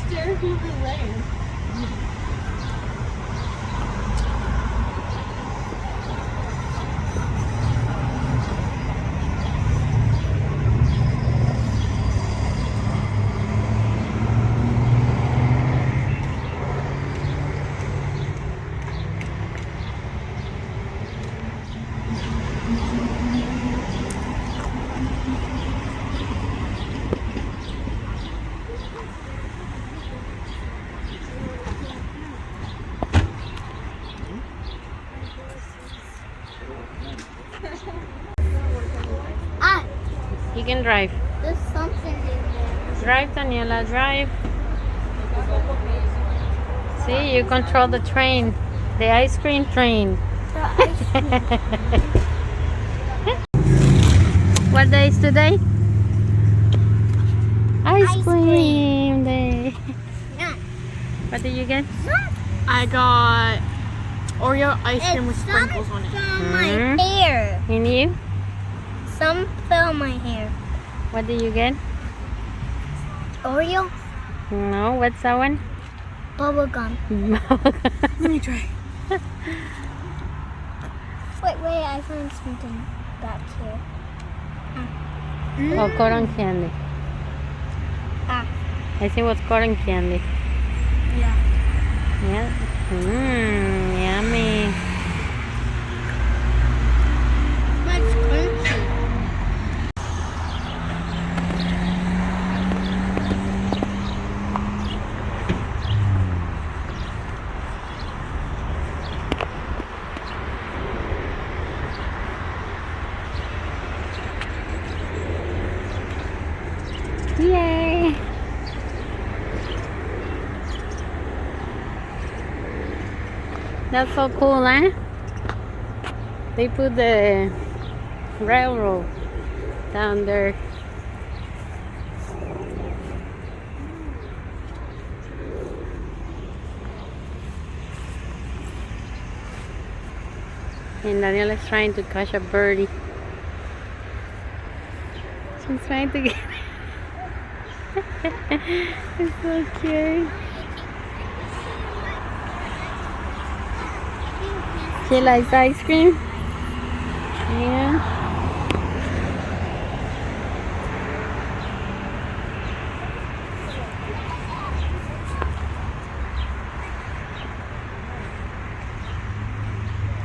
steer through the lane. You can drive. There's something in there. Drive, Daniela, drive. See, you control the train. The ice cream train. The ice cream. What day is today? Ice Ice cream day. Yeah. What did you get? I got Oreo ice cream with Some sprinkles on it. fell my hair. And you? Some fell my hair. What did you get? Oreo, No, what's that one? bubble gum. Let me try. Wait, I found something back here. Oh, cotton candy. Ah. I think it was cotton candy. Yeah. Yeah. Yummy. That's crunchy. Yay! That's so cool, eh? They put the railroad down there. And Daniela is trying to catch a birdie. She's trying to get it's so cute. She likes ice cream? Yeah.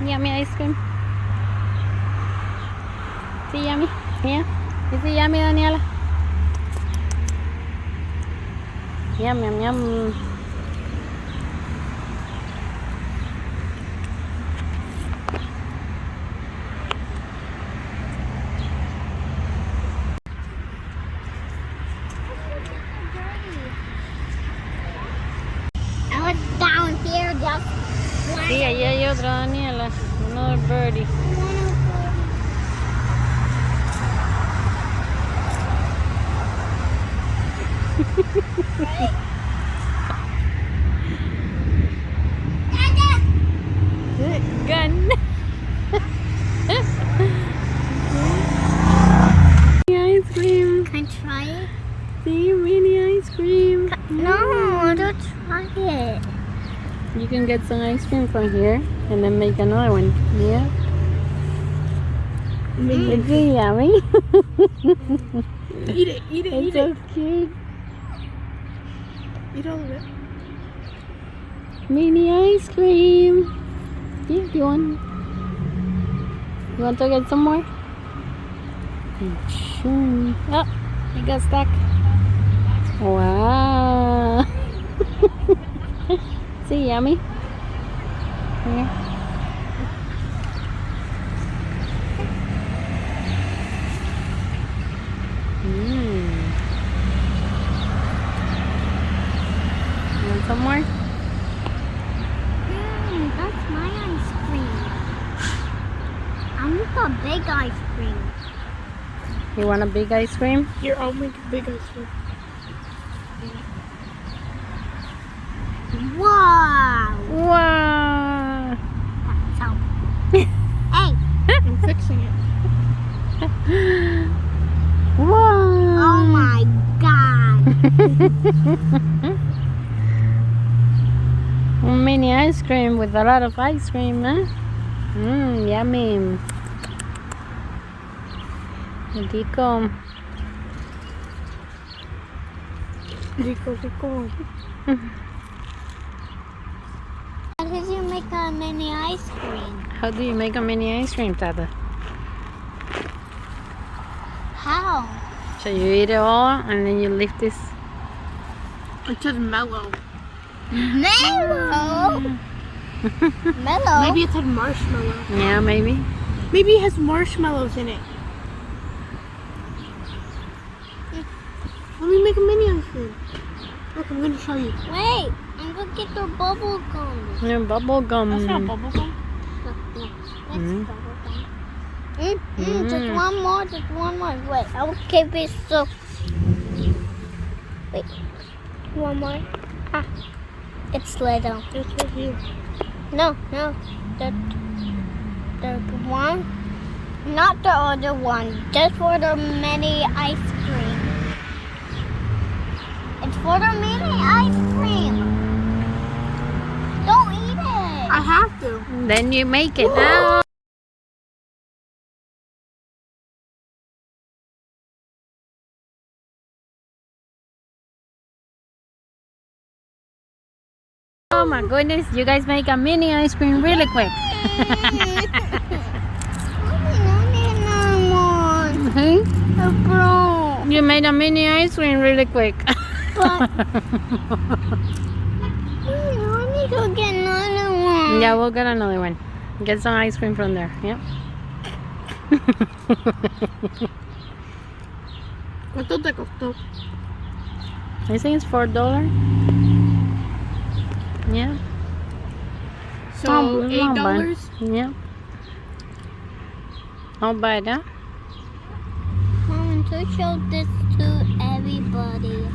Yummy ice cream. Is it yummy? Yeah. Is it yummy, Daniela? Yum, yum, yum. I was down here just Sí, ahí hay otra Daniela. Another birdie. Gun. Ice cream. Can I try it? See, mini ice cream. No, don't try it. You can get some ice cream from here and then make another one. Yeah. Is it yummy? Eat it, eat it, It's eat so it. cute. Eat all of it. Mini ice cream. Yeah, do you want? You want to get some more? Sure. Oh, it got stuck. Wow. See, yummy. Here. You want some more? That's my ice cream. I want a big ice cream. You want a big ice cream? Here, I'll make a big ice cream. Wow. Wow. That's how. Hey. I'm fixing it. Wow. Oh my God. Mini ice cream with a lot of ice cream, huh? Yummy. Rico. Rico, rico. How did you make a mini ice cream? How do you make a mini ice cream, Tata? How? So you eat it all and then you lift this. It says mellow. Mellow? Mellow? Maybe it said marshmallow. Yeah, maybe. Maybe it has marshmallows in it. Let me make a mini ice cream. Look, I'm gonna show you. Wait, I'm gonna get the bubble gum. Yeah, bubble gum. That's not bubble gum. Look, look, that's Mm. bubble gum. Just one more, just one more. Wait, I'll keep it so. Wait, one more. Ah, it's little. It's right here. No, no, the one, not the other one. Just for the mini ice cream. It's for the mini ice cream. Don't eat it. I have to. Then you make it now. Oh my goodness, you guys make a mini ice cream really quick. Hmm? You made a mini ice cream really quick. I need to get another one. Yeah, we'll get another one. Get some ice cream from there. Yep. ¿Cuánto te costó? I think it's $4. Yeah. So Not bad. $8. Yeah. I'll buy that. I want to show this to everybody.